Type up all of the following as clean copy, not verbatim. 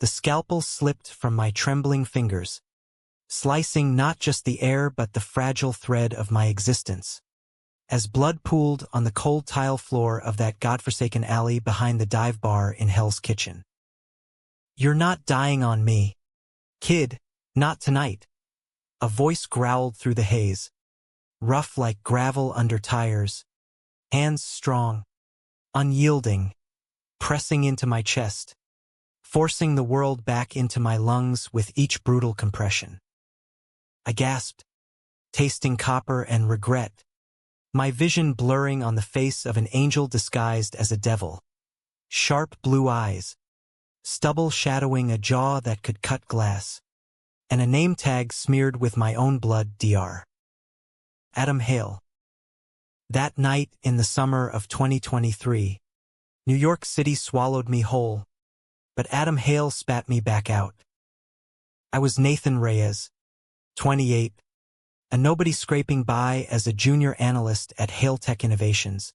The scalpel slipped from my trembling fingers, slicing not just the air but the fragile thread of my existence. As blood pooled on the cold tile floor of that godforsaken alley behind the dive bar in Hell's Kitchen. "You're not dying on me, kid, not tonight." A voice growled through the haze, rough like gravel under tires, hands strong, unyielding, pressing into my chest, forcing the world back into my lungs with each brutal compression. I gasped, tasting copper and regret, my vision blurring on the face of an angel disguised as a devil. Sharp blue eyes, stubble shadowing a jaw that could cut glass, and a name tag smeared with my own blood, Dr. Adam Hale. That night in the summer of 2023, New York City swallowed me whole, but Adam Hale spat me back out. I was Nathan Reyes, 28, a nobody scraping by as a junior analyst at Hale Tech Innovations,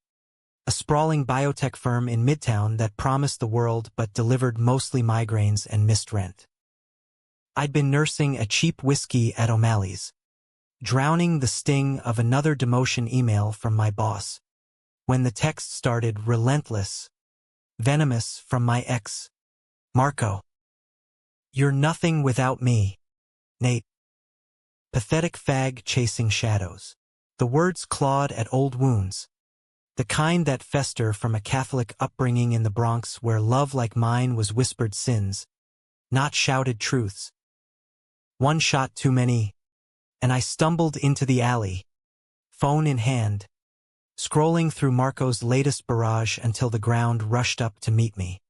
a sprawling biotech firm in Midtown that promised the world but delivered mostly migraines and missed rent. I'd been nursing a cheap whiskey at O'Malley's, drowning the sting of another demotion email from my boss, when the text started relentless, venomous from my ex, Marco. "You're nothing without me, Nate." Pathetic fag chasing shadows. The words clawed at old wounds, the kind that fester from a Catholic upbringing in the Bronx where love like mine was whispered sins, not shouted truths. One shot too many, and I stumbled into the alley, phone in hand, scrolling through Marco's latest barrage until the ground rushed up to meet me.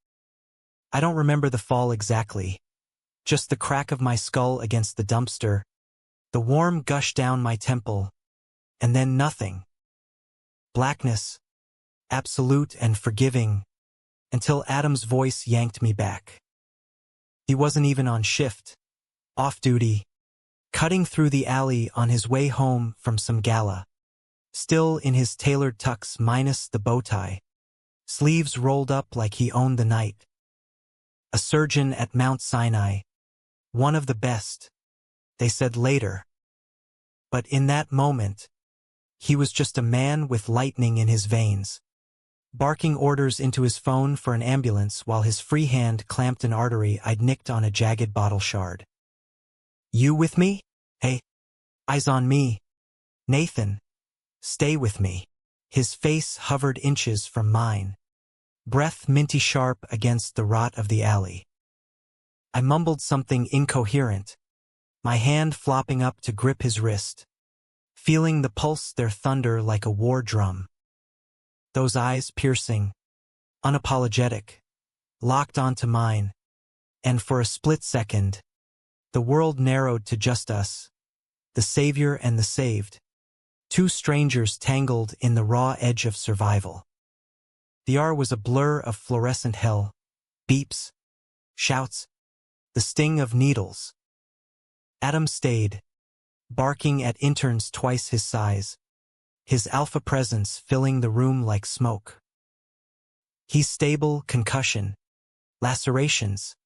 I don't remember the fall exactly, just the crack of my skull against the dumpster, the warm gush down my temple, and then nothing. Blackness, absolute and forgiving, until Adam's voice yanked me back. He wasn't even on shift, off duty, cutting through the alley on his way home from some gala, still in his tailored tux minus the bow tie, sleeves rolled up like he owned the night. A surgeon at Mount Sinai, one of the best, they said later. But in that moment, he was just a man with lightning in his veins, barking orders into his phone for an ambulance while his free hand clamped an artery I'd nicked on a jagged bottle shard. "You with me? Hey, eyes on me. Nathan, stay with me." His face hovered inches from mine, breath minty sharp against the rot of the alley. I mumbled something incoherent, my hand flopping up to grip his wrist, feeling the pulse their thunder like a war drum. Those eyes piercing, unapologetic, locked onto mine, and for a split second, the world narrowed to just us, the savior and the saved, two strangers tangled in the raw edge of survival. The R was a blur of fluorescent hell, beeps, shouts, the sting of needles. Adam stayed, barking at interns twice his size, his alpha presence filling the room like smoke. He's stable, concussion, lacerations,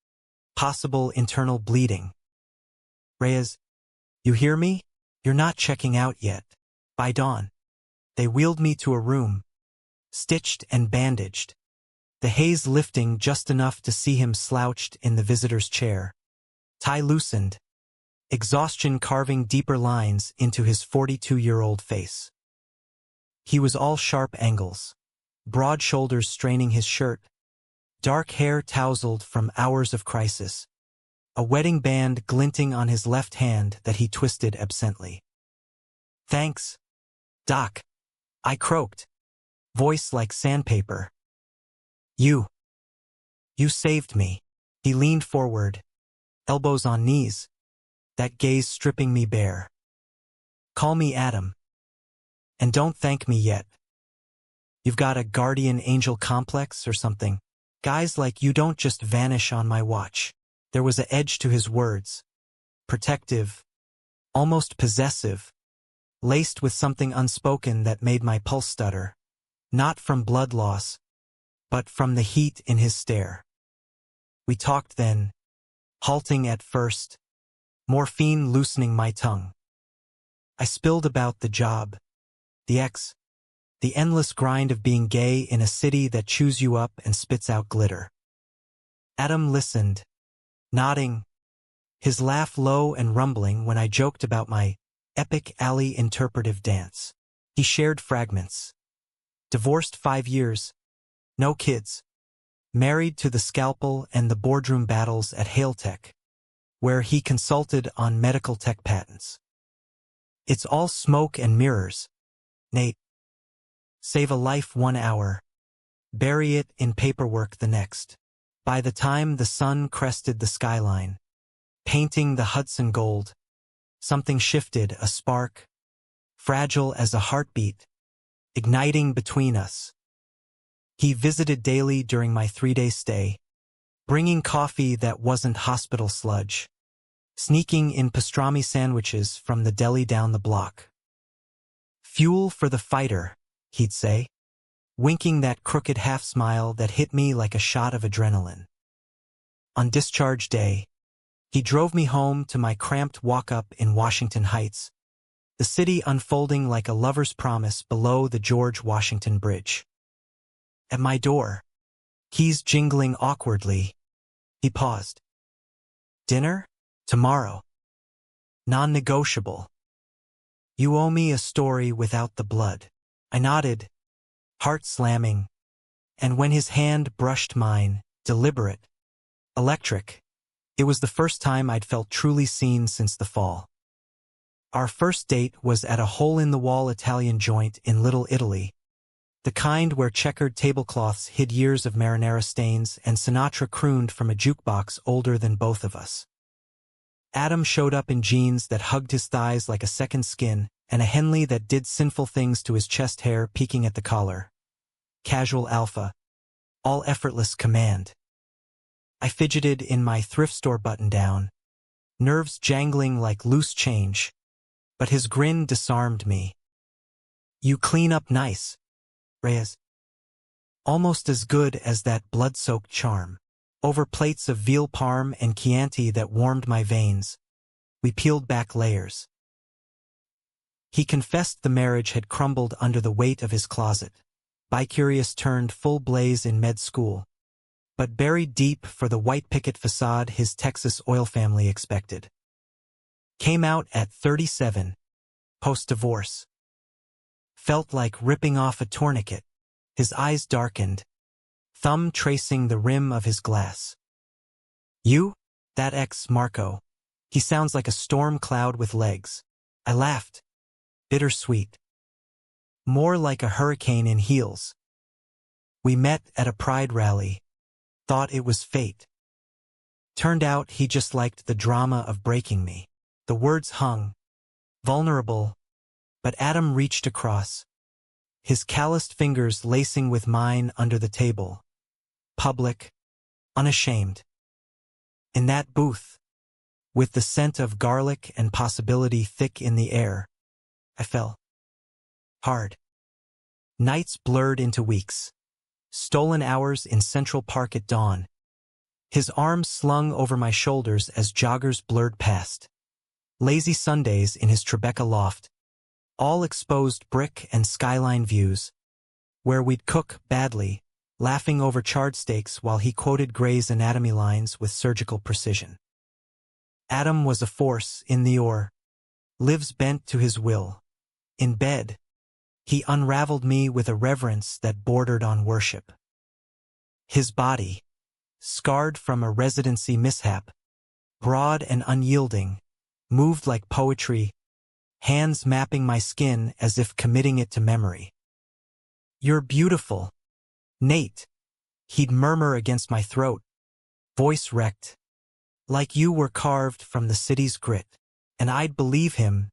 possible internal bleeding. "Reyes, you hear me? You're not checking out yet." By dawn, they wheeled me to a room, stitched and bandaged, the haze lifting just enough to see him slouched in the visitor's chair, tie loosened, exhaustion carving deeper lines into his 42-year-old face. He was all sharp angles, broad shoulders straining his shirt, dark hair tousled from hours of crisis, a wedding band glinting on his left hand that he twisted absently. "Thanks, Doc," I croaked, voice like sandpaper. You saved me." He leaned forward, elbows on knees, that gaze stripping me bare. "Call me Adam. And don't thank me yet. You've got a guardian angel complex or something. Guys like you don't just vanish on my watch." There was an edge to his words, protective, almost possessive, laced with something unspoken that made my pulse stutter, not from blood loss, but from the heat in his stare. We talked then, halting at first, morphine loosening my tongue. I spilled about the job, the ex, the endless grind of being gay in a city that chews you up and spits out glitter. Adam listened, nodding, his laugh low and rumbling when I joked about my epic alley interpretive dance. He shared fragments. Divorced 5 years, no kids, married to the scalpel and the boardroom battles at Hailtech, where he consulted on medical tech patents. It's all smoke and mirrors, Nate. Save a life 1 hour, bury it in paperwork the next. By the time the sun crested the skyline, painting the Hudson gold, something shifted, a spark, fragile as a heartbeat, igniting between us. He visited daily during my 3-day stay, bringing coffee that wasn't hospital sludge, sneaking in pastrami sandwiches from the deli down the block. Fuel for the fighter, he'd say, winking that crooked half-smile that hit me like a shot of adrenaline. On discharge day, he drove me home to my cramped walk-up in Washington Heights, the city unfolding like a lover's promise below the George Washington Bridge. At my door, keys jingling awkwardly, he paused. Dinner? Tomorrow. Non-negotiable. You owe me a story without the blood. I nodded, heart slamming, and when his hand brushed mine, deliberate, electric, it was the first time I'd felt truly seen since the fall. Our first date was at a hole-in-the-wall Italian joint in Little Italy, the kind where checkered tablecloths hid years of marinara stains and Sinatra crooned from a jukebox older than both of us. Adam showed up in jeans that hugged his thighs like a second skin and a Henley that did sinful things to his chest hair peeking at the collar. Casual alpha. All effortless command. I fidgeted in my thrift store button-down, nerves jangling like loose change, but his grin disarmed me. You clean up nice, Reyes. Almost as good as that blood-soaked charm. Over plates of veal parm and Chianti that warmed my veins, we peeled back layers. He confessed the marriage had crumbled under the weight of his closet. Bicurious turned full blaze in med school, but buried deep for the white picket facade his Texas oil family expected. Came out at 37, post-divorce. Felt like ripping off a tourniquet. His eyes darkened, thumb tracing the rim of his glass. You? That ex-Marco. He sounds like a storm cloud with legs. I laughed. Bittersweet. More like a hurricane in heels. We met at a pride rally. Thought it was fate. Turned out he just liked the drama of breaking me. The words hung. Vulnerable. But Adam reached across, his calloused fingers lacing with mine under the table. Public. Unashamed. In that booth, with the scent of garlic and possibility thick in the air, I fell. Hard. Nights blurred into weeks. Stolen hours in Central Park at dawn. His arms slung over my shoulders as joggers blurred past. Lazy Sundays in his Tribeca loft. All exposed brick and skyline views, where we'd cook badly, laughing over charred steaks while he quoted Gray's Anatomy lines with surgical precision. Adam was a force in the oar, lives bent to his will. In bed, he unraveled me with a reverence that bordered on worship. His body, scarred from a residency mishap, broad and unyielding, moved like poetry, hands mapping my skin as if committing it to memory. You're beautiful, Nate, he'd murmur against my throat, voice wrecked, like you were carved from the city's grit, and I'd believe him,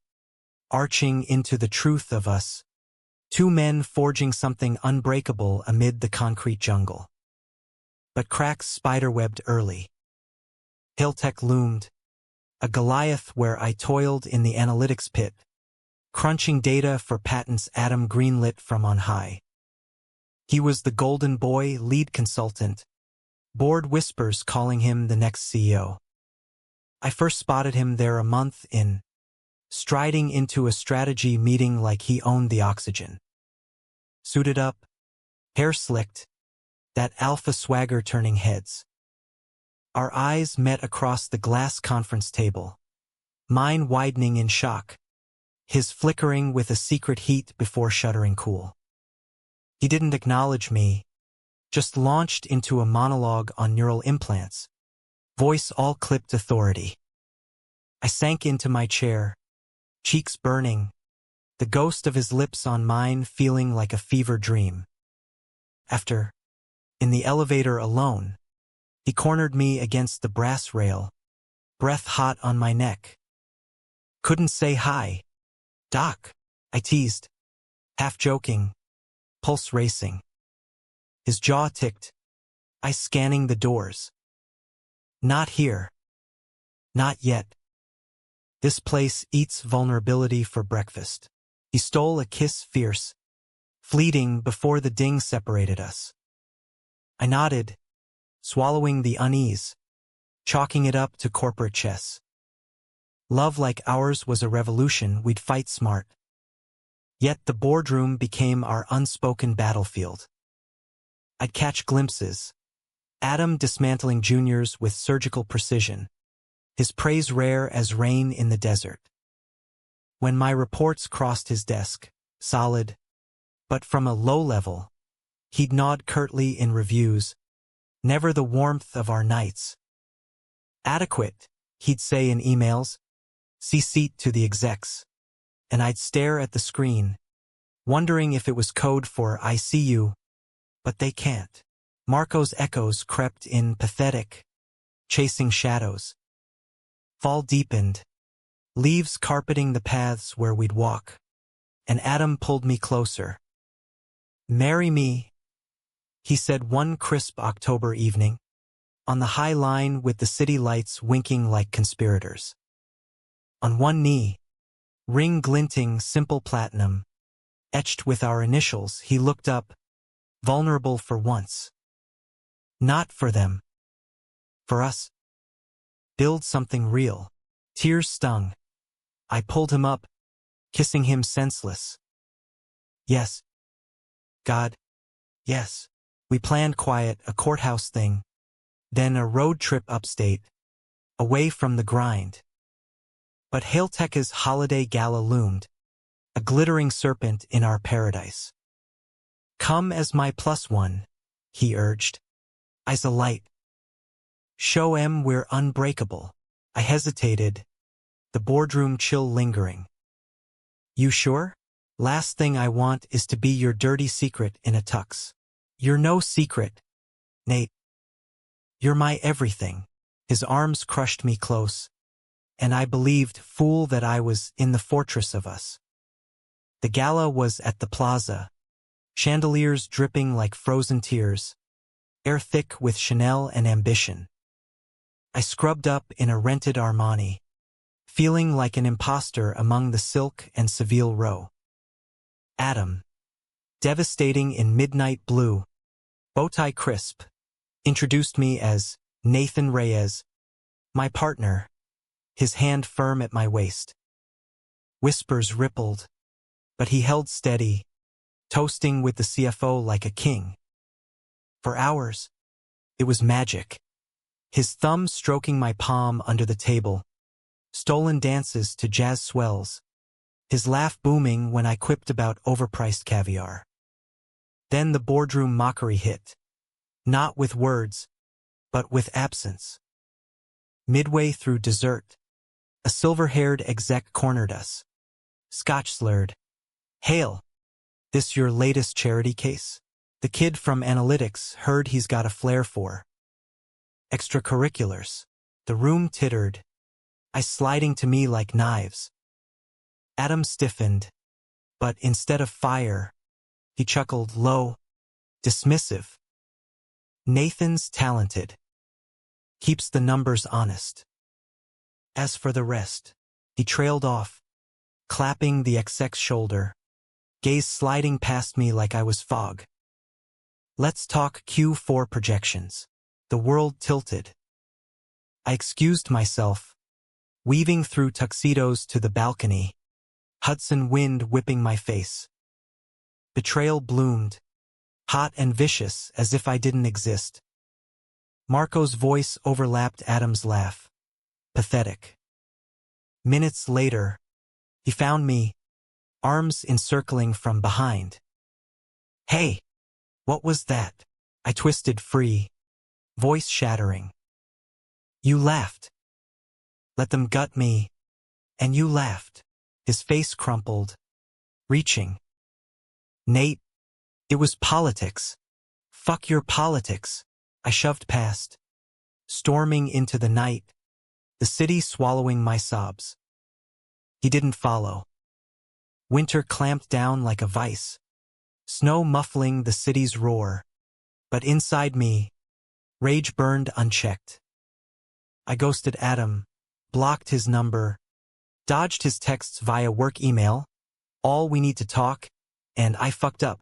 arching into the truth of us, two men forging something unbreakable amid the concrete jungle. But cracks spiderwebbed early. Hailtech loomed, a Goliath where I toiled in the analytics pit, crunching data for patents Adam greenlit from on high. He was the golden boy lead consultant, board whispers calling him the next CEO. I first spotted him there a month in, striding into a strategy meeting like he owned the oxygen. Suited up, hair slicked, that alpha swagger turning heads. Our eyes met across the glass conference table, mine widening in shock, his flickering with a secret heat before shuddering cool. He didn't acknowledge me, just launched into a monologue on neural implants, voice all clipped authority. I sank into my chair, cheeks burning, the ghost of his lips on mine feeling like a fever dream. After, in the elevator alone, he cornered me against the brass rail, breath hot on my neck. Couldn't say hi. "Doc," I teased, half joking, pulse racing. His jaw ticked, eyes scanning the doors. "Not here. Not yet. This place eats vulnerability for breakfast." He stole a kiss fierce, fleeting before the ding separated us. I nodded, swallowing the unease, chalking it up to corporate chess. Love like ours was a revolution, we'd fight smart. Yet the boardroom became our unspoken battlefield. I'd catch glimpses, Adam dismantling juniors with surgical precision, his praise rare as rain in the desert. When my reports crossed his desk, solid, but from a low level, he'd nod curtly in reviews, never the warmth of our nights. "Adequate," he'd say in emails, "see seat to the execs," and I'd stare at the screen, wondering if it was code for "I see you, but they can't." Marco's echoes crept in pathetic, chasing shadows. Fall deepened, leaves carpeting the paths where we'd walk, and Adam pulled me closer. "Marry me," he said one crisp October evening, on the high line with the city lights winking like conspirators. On one knee, ring glinting simple platinum, etched with our initials, he looked up, vulnerable for once. "Not for them. For us. Build something real." Tears stung. I pulled him up, kissing him senseless. "Yes. God. Yes." We planned quiet, a courthouse thing, then a road trip upstate, away from the grind. But Hailteka's holiday gala loomed, a glittering serpent in our paradise. "Come as my plus one," he urged, eyes alight. "Show 'em we're unbreakable." I hesitated, the boardroom chill lingering. "You sure? Last thing I want is to be your dirty secret in a tux." "You're no secret, Nate. You're my everything." His arms crushed me close, and I believed, fool that I was, in the fortress of us. The gala was at the plaza, chandeliers dripping like frozen tears, air thick with Chanel and ambition. I scrubbed up in a rented Armani, feeling like an imposter among the silk and Seville row. Adam, devastating in midnight blue, bowtie crisp, introduced me as Nathan Reyes, my partner, his hand firm at my waist. Whispers rippled, but he held steady, toasting with the CFO like a king. For hours, it was magic. His thumb stroking my palm under the table, stolen dances to jazz swells, his laugh booming when I quipped about overpriced caviar. Then the boardroom mockery hit, not with words, but with absence. Midway through dessert, a silver-haired exec cornered us, scotch-slurred. "Hail, this your latest charity case?" The kid from analytics heard he's got a flair for extracurriculars. The room tittered, eyes sliding to me like knives. Adam stiffened, but instead of fire, he chuckled low, dismissive. "Nathan's talented. Keeps the numbers honest. As for the rest," he trailed off, clapping the exec's shoulder, gaze sliding past me like I was fog. "Let's talk Q4 projections." The world tilted. I excused myself, weaving through tuxedos to the balcony, Hudson wind whipping my face. Betrayal bloomed, hot and vicious as if I didn't exist. Marco's voice overlapped Adam's laugh. Pathetic. Minutes later, he found me, arms encircling from behind. Hey, what was that? I twisted free, voice shattering. You laughed. Let them gut me. And you laughed. His face crumpled, reaching. Nate, it was politics. Fuck your politics. I shoved past, storming into the night, the city swallowing my sobs. He didn't follow. Winter clamped down like a vice, snow muffling the city's roar. But inside me, rage burned unchecked. I ghosted Adam, blocked his number, dodged his texts via work email, all we need to talk, and I fucked up.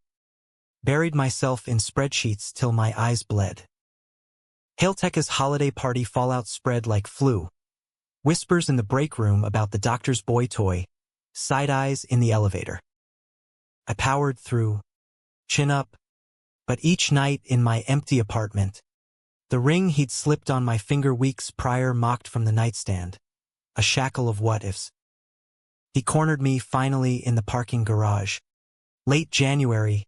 Buried myself in spreadsheets till my eyes bled. Hailteka's holiday party fallout spread like flu. Whispers in the break room about the doctor's boy toy, side eyes in the elevator. I powered through, chin up, but each night in my empty apartment, the ring he'd slipped on my finger weeks prior mocked from the nightstand, a shackle of what-ifs. He cornered me finally in the parking garage. Late January,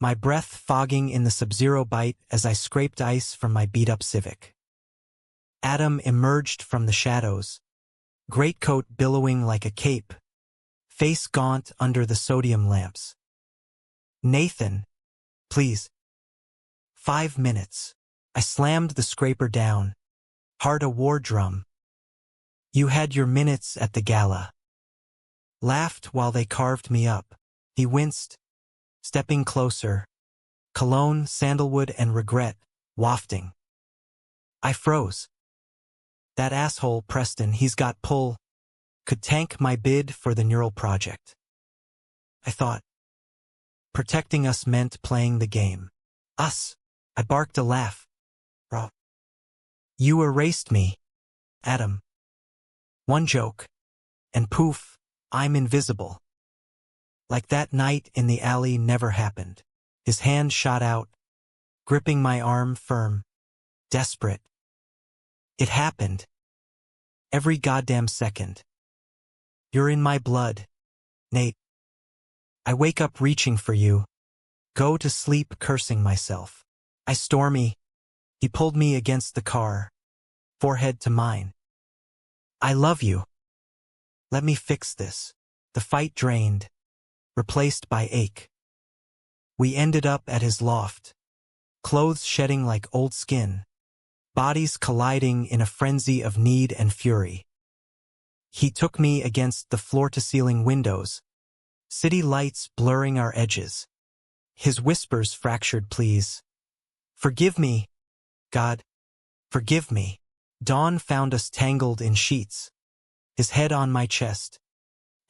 my breath fogging in the sub-zero bite as I scraped ice from my beat-up Civic. Adam emerged from the shadows, greatcoat billowing like a cape, face gaunt under the sodium lamps. Nathan, please. 5 minutes. I slammed the scraper down, heart a war drum. You had your minutes at the gala. Laughed while they carved me up. He winced, stepping closer, cologne, sandalwood, and regret wafting. I froze. That asshole, Preston, he's got pull, could tank my bid for the neural project. I thought. Protecting us meant playing the game. Us. I barked a laugh. Bro. You erased me, Adam. One joke, and poof, I'm invisible. Like that night in the alley never happened. His hand shot out, gripping my arm firm, desperate. It happened. Every goddamn second. You're in my blood, Nate. I wake up reaching for you, go to sleep cursing myself. I stormy. He pulled me against the car, forehead to mine. I love you. Let me fix this. The fight drained, replaced by ache. We ended up at his loft, clothes shedding like old skin, bodies colliding in a frenzy of need and fury. He took me against the floor-to-ceiling windows, city lights blurring our edges. His whispers fractured pleas. Forgive me, God, forgive me. Dawn found us tangled in sheets, his head on my chest,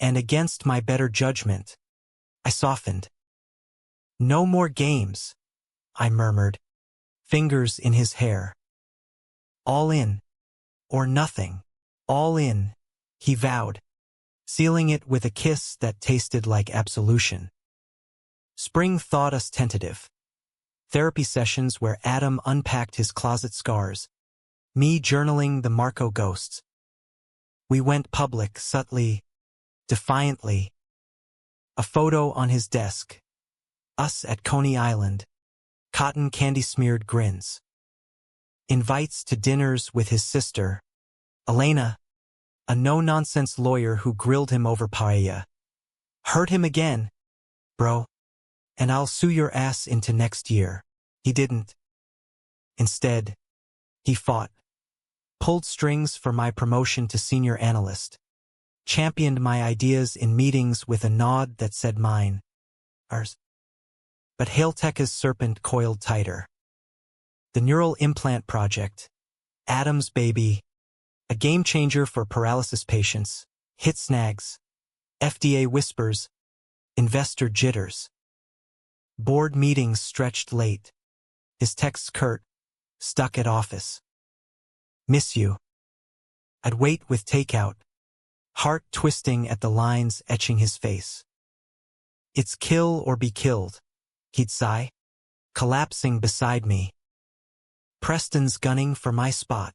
and against my better judgment, I softened. No more games, I murmured, fingers in his hair. All in, or nothing. All in, he vowed, sealing it with a kiss that tasted like absolution. Spring thawed us tentative. Therapy sessions where Adam unpacked his closet scars, me journaling the Marco ghosts. We went public subtly, defiantly. A photo on his desk. Us at Coney Island. Cotton candy-smeared grins. Invites to dinners with his sister, Elena, a no-nonsense lawyer who grilled him over paella. Hurt him again, bro, and I'll sue your ass into next year. He didn't. Instead, he fought, pulled strings for my promotion to senior analyst, championed my ideas in meetings with a nod that said mine, ours. But Hailteka's serpent coiled tighter. The neural implant project, Adam's baby, a game-changer for paralysis patients, hit snags, FDA whispers, investor jitters. Board meetings stretched late. His texts curt, stuck at office. Miss you. I'd wait with takeout, heart twisting at the lines etching his face. It's kill or be killed, he'd sigh, collapsing beside me. Preston's gunning for my spot.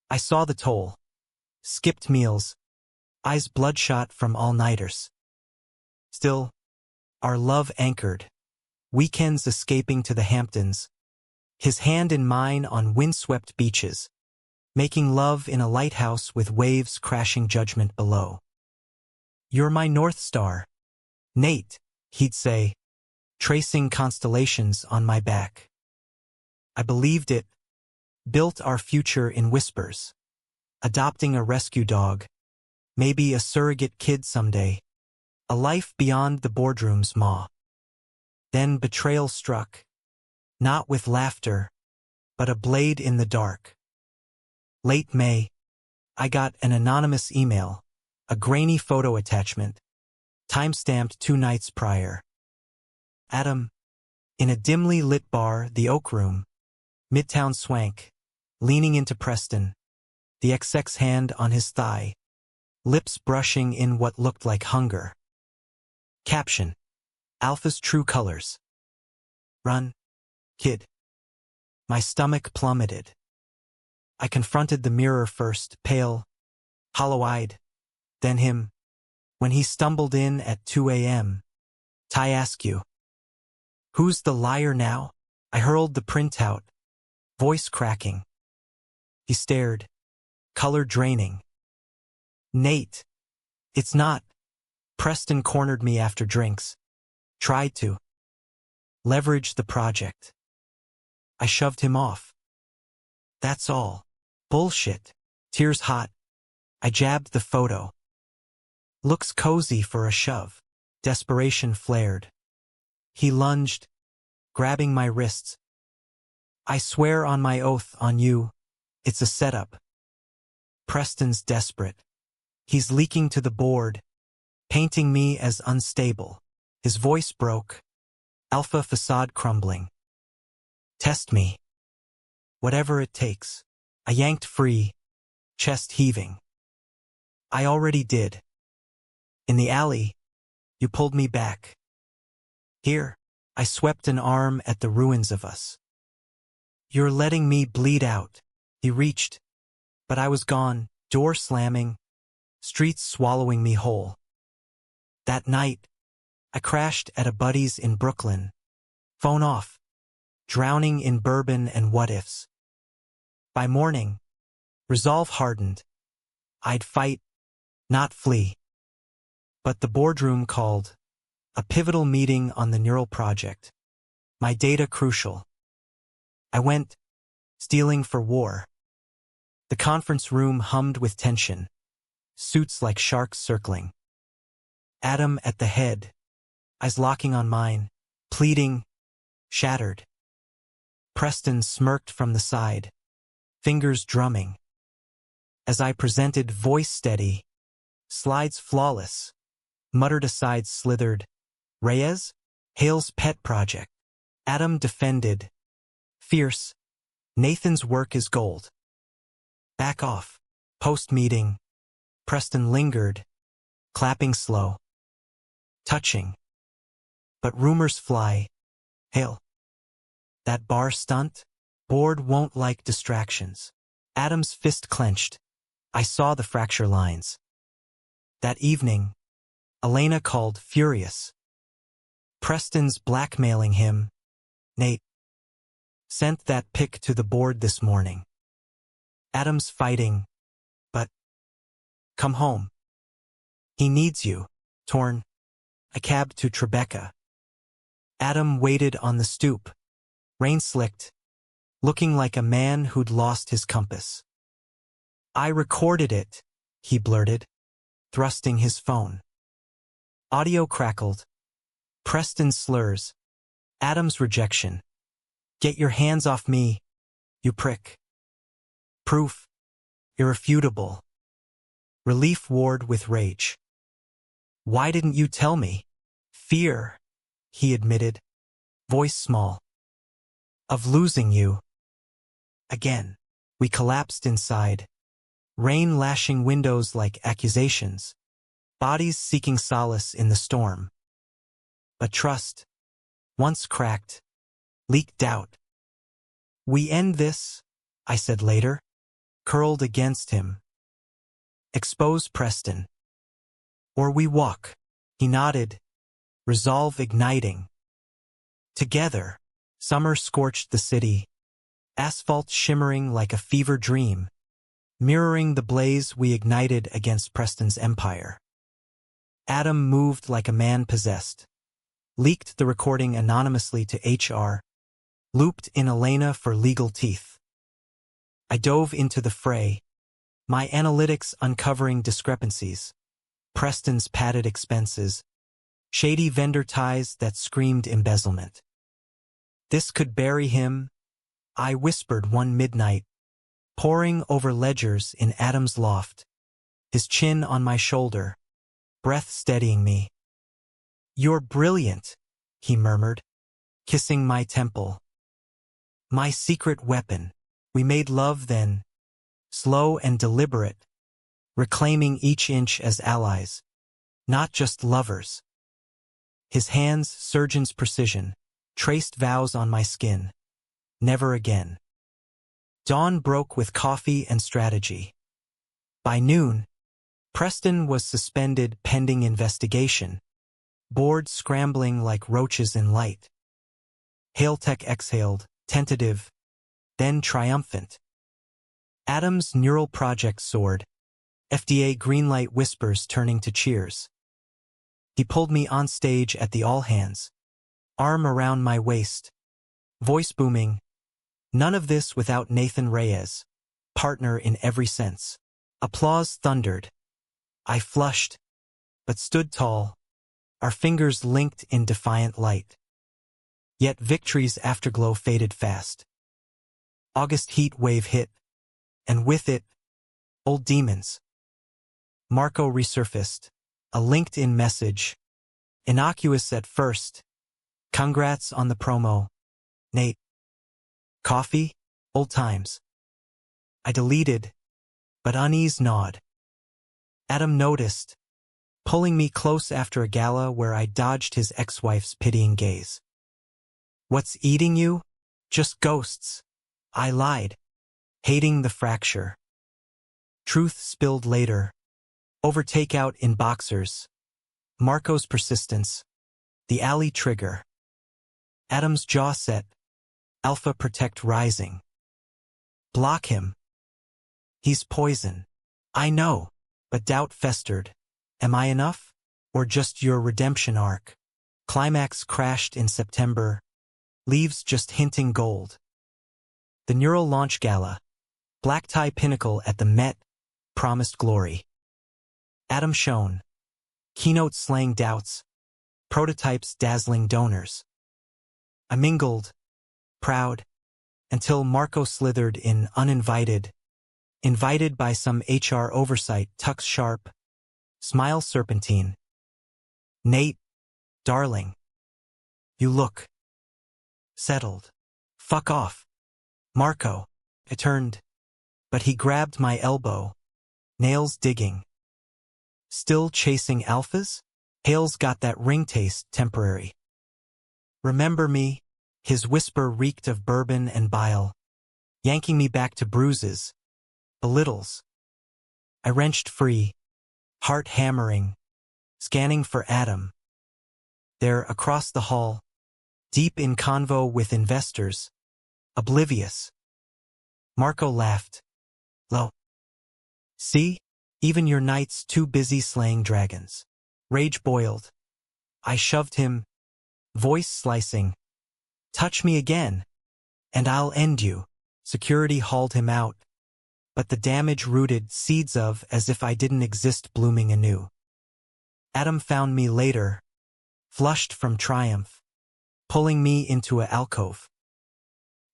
I saw the toll. Skipped meals, eyes bloodshot from all-nighters. Still, our love anchored, weekends escaping to the Hamptons, his hand in mine on windswept beaches, making love in a lighthouse with waves crashing judgment below. You're my North Star, Nate, he'd say, tracing constellations on my back. I believed it, built our future in whispers, adopting a rescue dog, maybe a surrogate kid someday, a life beyond the boardroom's maw. Then betrayal struck, not with laughter, but a blade in the dark. Late May, I got an anonymous email, a grainy photo attachment, time-stamped 2 nights prior. Adam, in a dimly lit bar, the Oak Room, Midtown swank, leaning into Preston, the XX hand on his thigh, lips brushing in what looked like hunger. Caption: Alpha's true colors. Run, kid. My stomach plummeted. I confronted the mirror first, pale, hollow-eyed, then him, when he stumbled in at 2 a.m. "I ask you, who's the liar now?" I hurled the printout, voice cracking. He stared, color draining. "Nate, it's not." Preston cornered me after drinks. Tried to leverage the project. I shoved him off. "That's all. Bullshit." Tears hot. I jabbed the photo. "Looks cozy for a shove." Desperation flared. He lunged, grabbing my wrists. "I swear on my oath on you, it's a setup." Preston's desperate. He's leaking to the board, painting me as unstable. His voice broke, alpha facade crumbling. "Test me. Whatever it takes." I yanked free, chest heaving. "I already did. In the alley, you pulled me back. Here." I swept an arm at the ruins of us. "You're letting me bleed out." He reached, but I was gone, door slamming, streets swallowing me whole. That night, I crashed at a buddy's in Brooklyn. Phone off, drowning in bourbon and what-ifs. By morning, resolve hardened. I'd fight, not flee. But the boardroom called. A pivotal meeting on the neural project. My data crucial. I went, stealing for war. The conference room hummed with tension, suits like sharks circling. Adam at the head, eyes locking on mine, pleading, shattered. Preston smirked from the side, fingers drumming. As I presented, voice steady, slides flawless, muttered aside slithered, "Reyes? Hale's pet project." Adam defended, fierce, "Nathan's work is gold." Back off. Post-meeting, Preston lingered, clapping slow, touching. But rumors fly. "Hale, that bar stunt? Board won't like distractions." Adam's fist clenched. I saw the fracture lines. That evening, Elena called furious. Preston's blackmailing him. "Nate sent that pic to the board this morning. Adam's fighting, but come home. He needs you." Torn, I cabbed to Tribeca. Adam waited on the stoop, rain-slicked, looking like a man who'd lost his compass. "I recorded it," he blurted, thrusting his phone. Audio crackled. Preston's slurs. Adam's rejection. "Get your hands off me, you prick." Proof. Irrefutable. Relief warred with rage. "Why didn't you tell me?" "Fear," he admitted, voice small. "Of losing you." Again, we collapsed inside, rain lashing windows like accusations, bodies seeking solace in the storm. But trust, once cracked, leaked out. "We end this," I said later, curled against him. "Expose Preston. Or we walk." He nodded, resolve igniting. Together, summer scorched the city, asphalt shimmering like a fever dream, mirroring the blaze we ignited against Preston's empire. Adam moved like a man possessed, leaked the recording anonymously to HR, looped in Elena for legal teeth. I dove into the fray, my analytics uncovering discrepancies, Preston's padded expenses, shady vendor ties that screamed embezzlement. This could bury him, I whispered one midnight, poring over ledgers in Adam's loft, his chin on my shoulder, breath steadying me. "You're brilliant," he murmured, kissing my temple. "My secret weapon." We made love then, slow and deliberate, reclaiming each inch as allies, not just lovers. His hands, surgeon's precision, traced vows on my skin. Never again. Dawn broke with coffee and strategy. By noon, Preston was suspended pending investigation, board scrambling like roaches in light. Hailtech exhaled, tentative, then triumphant. Adam's neural project soared, FDA greenlight whispers turning to cheers. He pulled me on stage at the all-hands, arm around my waist, voice booming, "None of this without Nathan Reyes, partner in every sense." Applause thundered. I flushed, but stood tall, our fingers linked in defiant light. Yet victory's afterglow faded fast. August heat wave hit, and with it, old demons. Marco resurfaced, a LinkedIn message, innocuous at first. "Congrats on the promo, Nate. Coffee? Old times." I deleted, but unease gnawed. Adam noticed, pulling me close after a gala where I dodged his ex-wife's pitying gaze. "What's eating you?" "Just ghosts." I lied, hating the fracture. Truth spilled later, over takeout in boxers. Marco's persistence, the alley trigger. Adam's jaw set, alpha protect rising. Block him. He's poison. I know, but doubt festered. Am I enough? Or just your redemption arc? Climax crashed in September, leaves just hinting gold. The Neural Launch Gala, black tie pinnacle at the Met, promised glory. Adam shone, keynote slaying doubts, prototypes dazzling donors. I mingled, proud, until Marco slithered in uninvited, invited by some HR oversight, tux sharp, smile serpentine. "Nate, darling, you look settled." "Fuck off, Marco." I turned, but he grabbed my elbow, nails digging. "Still chasing alphas?" "Hale's got that ring taste, temporary." "Remember me?" His whisper reeked of bourbon and bile, yanking me back to bruises, belittles. I wrenched free, heart hammering, scanning for Adam. There, across the hall, deep in convo with investors, oblivious. Marco laughed. "Low. See? Even your night's too busy slaying dragons." Rage boiled. I shoved him, voice slicing. "Touch me again, and I'll end you." Security hauled him out, but the damage rooted seeds of as if I didn't exist blooming anew. Adam found me later, flushed from triumph, pulling me into a alcove.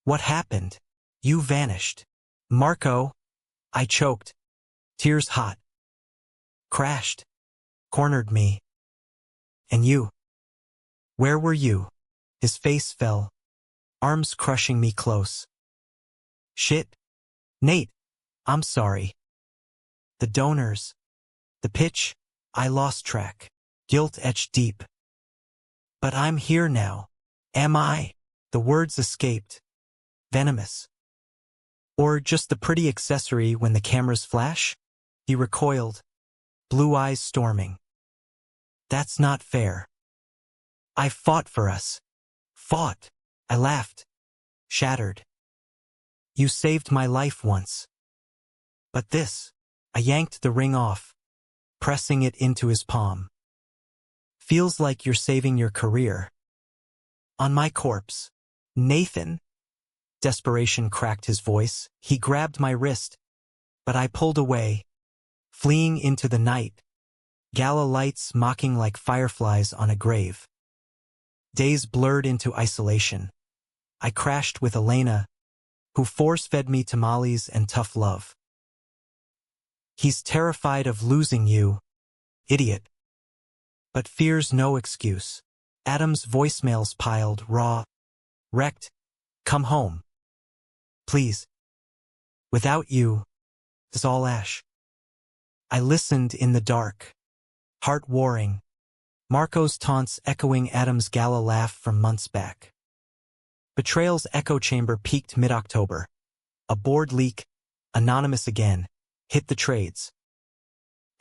"What happened? You vanished." "Marco," I choked, tears hot. "Crashed. Cornered me. And you? Where were you?" His face fell, arms crushing me close. "Shit. Nate, I'm sorry." the donors, the pitch, I lost track. Guilt etched deep. But I'm here now. Am I? The words escaped. Venomous. Or just the pretty accessory when the cameras flash? He recoiled, blue eyes storming. That's not fair. I fought for us. Fought. I laughed. Shattered. You saved my life once. But this. I yanked the ring off, pressing it into his palm. Feels like you're saving your career. On my corpse. Nathan. Desperation cracked his voice. He grabbed my wrist, but I pulled away, fleeing into the night, gala lights mocking like fireflies on a grave. Days blurred into isolation. I crashed with Elena, who force-fed me tamales and tough love. He's terrified of losing you, idiot. But fears no excuse. Adam's voicemails piled, raw, wrecked. Come home. Please. Without you, it's all ash. I listened in the dark, heart warring, Marco's taunts echoing Adam's gala laugh from months back. Betrayal's echo chamber peaked mid-October. A board leak, anonymous again, hit the trades.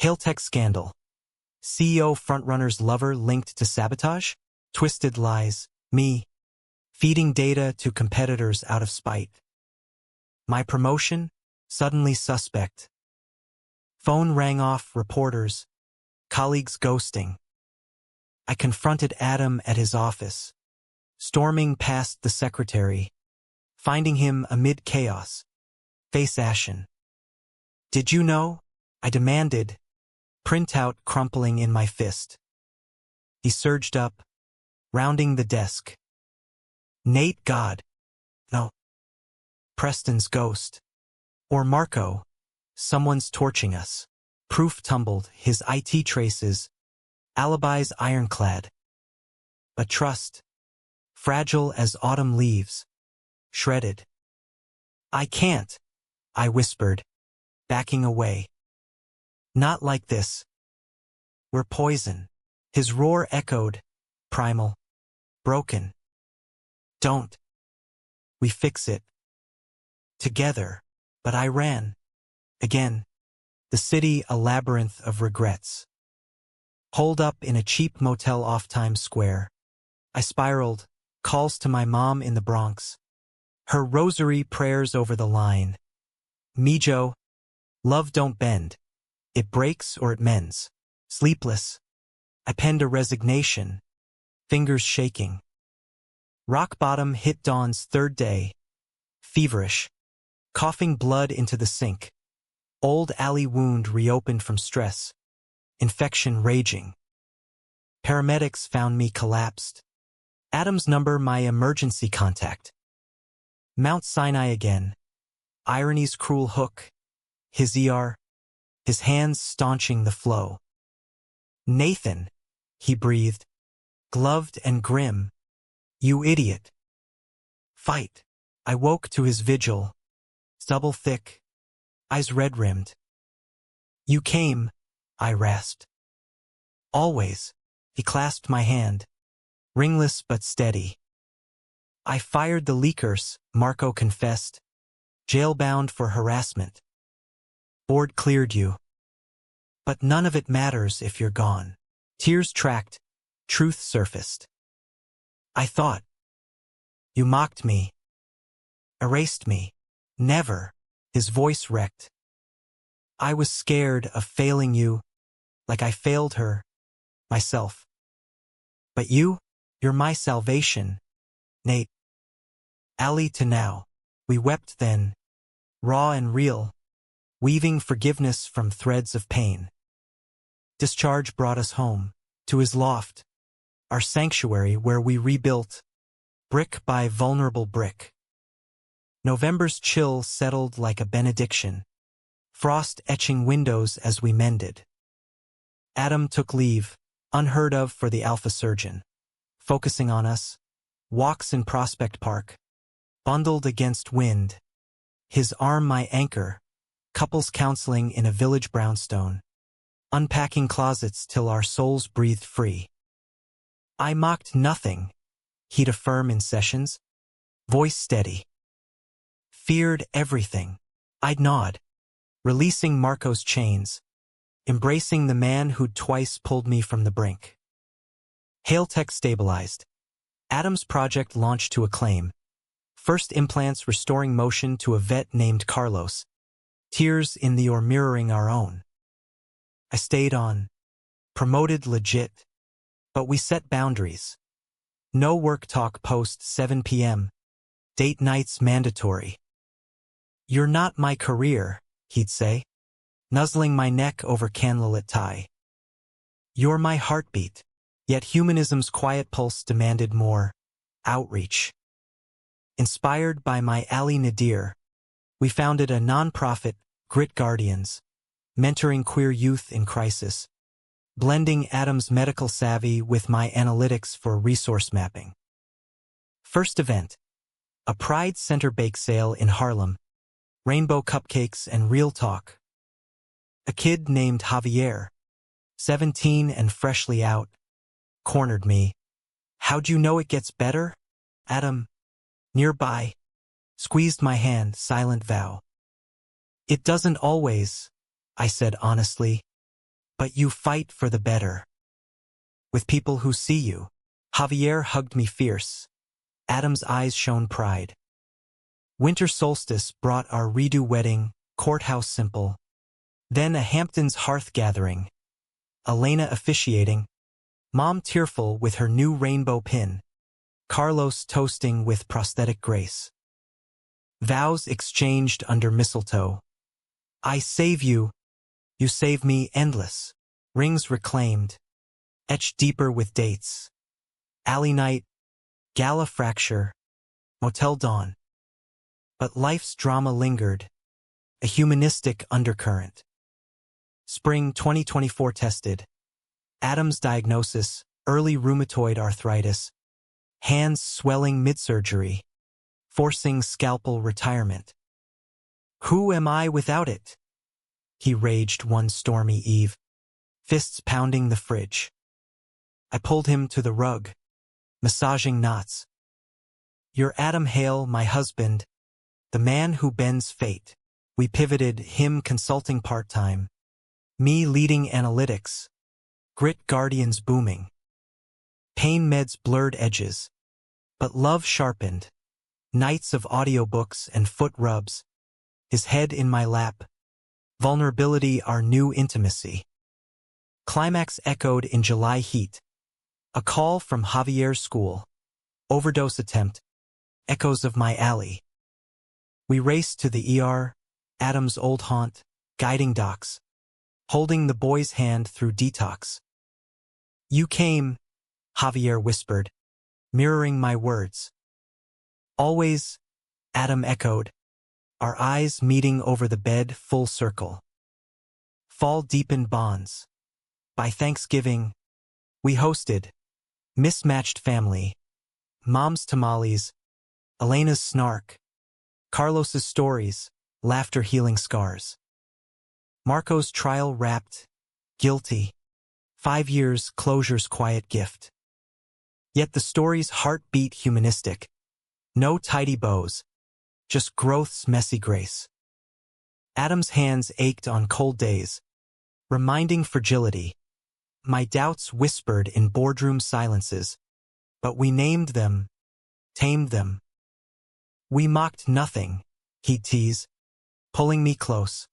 Hailtech scandal. CEO frontrunner's lover linked to sabotage? Twisted lies. Me. Feeding data to competitors out of spite. My promotion? Suddenly suspect. Phone rang off, reporters. Colleagues ghosting. I confronted Adam at his office, storming past the secretary, finding him amid chaos, face ashen. Did you know? I demanded, printout crumpling in my fist. He surged up, rounding the desk. Nate, God. No. Preston's ghost. Or Marco. Someone's torching us. Proof tumbled, his IT traces, alibis ironclad. But trust, fragile as autumn leaves, shredded. I can't, I whispered, backing away. Not like this. We're poison. His roar echoed, primal, broken. Don't. We fix it. Together. But I ran. Again. The city a labyrinth of regrets. Holed up in a cheap motel off Times Square. I spiraled, calls to my mom in the Bronx. Her rosary prayers over the line. Mijo. Love don't bend. It breaks or it mends. Sleepless. I penned a resignation. Fingers shaking. Rock bottom hit Dawn's third day. Feverish. Coughing blood into the sink. Old alley wound reopened from stress. Infection raging. Paramedics found me collapsed. Adam's number my emergency contact. Mount Sinai again. Irony's cruel hook. His ER. His hands staunching the flow. Nathan, he breathed, gloved and grim. You idiot. Fight. I woke to his vigil. Stubble thick. Eyes red-rimmed. You came, I rasped. Always. He clasped my hand. Ringless but steady. I fired the leakers, Marco confessed. Jail-bound for harassment. Board cleared you. But none of it matters if you're gone. Tears tracked. Truth surfaced. I thought. You mocked me. Erased me. Never. His voice wrecked. I was scared of failing you, like I failed her, myself. But you're my salvation, Nate. Alley to now. We wept then, raw and real, weaving forgiveness from threads of pain. Discharge brought us home, to his loft, our sanctuary where we rebuilt, brick by vulnerable brick. November's chill settled like a benediction, frost etching windows as we mended. Adam took leave, unheard of for the alpha surgeon, focusing on us, walks in Prospect Park, bundled against wind, his arm my anchor, couples counseling in a village brownstone, unpacking closets till our souls breathed free. I mocked nothing, he'd affirm in sessions, voice steady. Feared everything, I'd nod, releasing Marco's chains, embracing the man who'd twice pulled me from the brink. Hail Tech stabilized. Adam's project launched to acclaim. First implants restoring motion to a vet named Carlos. Tears in the or mirroring our own. I stayed on. Promoted legit. But we set boundaries. No work talk post 7 p.m. Date nights mandatory. You're not my career, he'd say, nuzzling my neck over candlelit tie. You're my heartbeat. Yet humanism's quiet pulse demanded more. Outreach. Inspired by my Ali Nadir, we founded a nonprofit, Grit Guardians, mentoring queer youth in crisis, blending Adam's medical savvy with my analytics for resource mapping. First event, a Pride Center bake sale in Harlem, rainbow cupcakes and real talk. A kid named Javier, 17 and freshly out, cornered me. How'd you know it gets better? Adam, nearby, squeezed my hand, silent vow. It doesn't always, I said honestly, but you fight for the better. With people who see you. Javier hugged me fierce. Adam's eyes shone pride. Winter solstice brought our redo wedding, courthouse simple. Then a Hamptons hearth gathering. Elena officiating. Mom tearful with her new rainbow pin. Carlos toasting with prosthetic grace. Vows exchanged under mistletoe. I save you, you save me endless. Rings reclaimed. Etched deeper with dates. Alley night, gala fracture, Motel dawn. But life's drama lingered. A humanistic undercurrent. Spring 2024 tested. Adam's diagnosis, early rheumatoid arthritis. Hands swelling mid-surgery. Forcing scalpel retirement. Who am I without it? He raged one stormy eve. Fists pounding the fridge. I pulled him to the rug. Massaging knots. You're Adam Hale, my husband. The man who bends fate. We pivoted, him consulting part-time. Me leading analytics. Grit Guardians booming. Pain meds blurred edges. But love sharpened. Nights of audiobooks and foot rubs. His head in my lap. Vulnerability our new intimacy. Climax echoed in July heat. A call from Javier's school. Overdose attempt. Echoes of my alley. We raced to the ER, Adam's old haunt, guiding docs. Holding the boy's hand through detox. You came, Javier whispered, mirroring my words. Always, Adam echoed, our eyes meeting over the bed full circle. Fall deepened bonds. By Thanksgiving, we hosted mismatched family, Mom's tamales, Elena's snark, Carlos's stories, laughter healing scars. Marco's trial wrapped, guilty, 5 years closure's quiet gift. Yet the story's heartbeat humanistic, no tidy bows, just growth's messy grace. Adam's hands ached on cold days, reminding fragility. My doubts whispered in boardroom silences, but we named them, tamed them. We mocked nothing, he'd tease, pulling me close.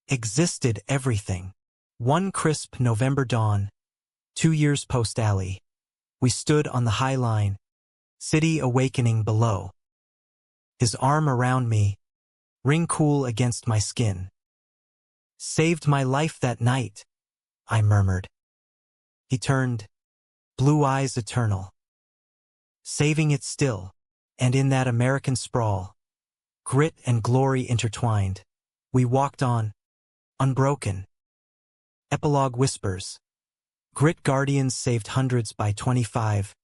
Existed everything. One crisp November dawn, 2 years post-alley, we stood on the high line, city awakening below. His arm around me, ring cool against my skin. Saved my life that night, I murmured. He turned, blue eyes eternal. Saving it still, and in that American sprawl, grit and glory intertwined, we walked on, unbroken. Epilogue whispers. Grit Guardians saved hundreds by 25.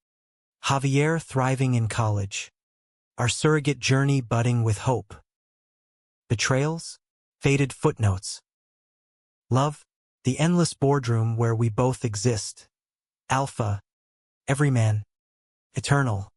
Javier thriving in college. Our surrogate journey budding with hope. Betrayals? Faded footnotes. Love, the endless boardroom where we both exist. Alpha, everyman, eternal.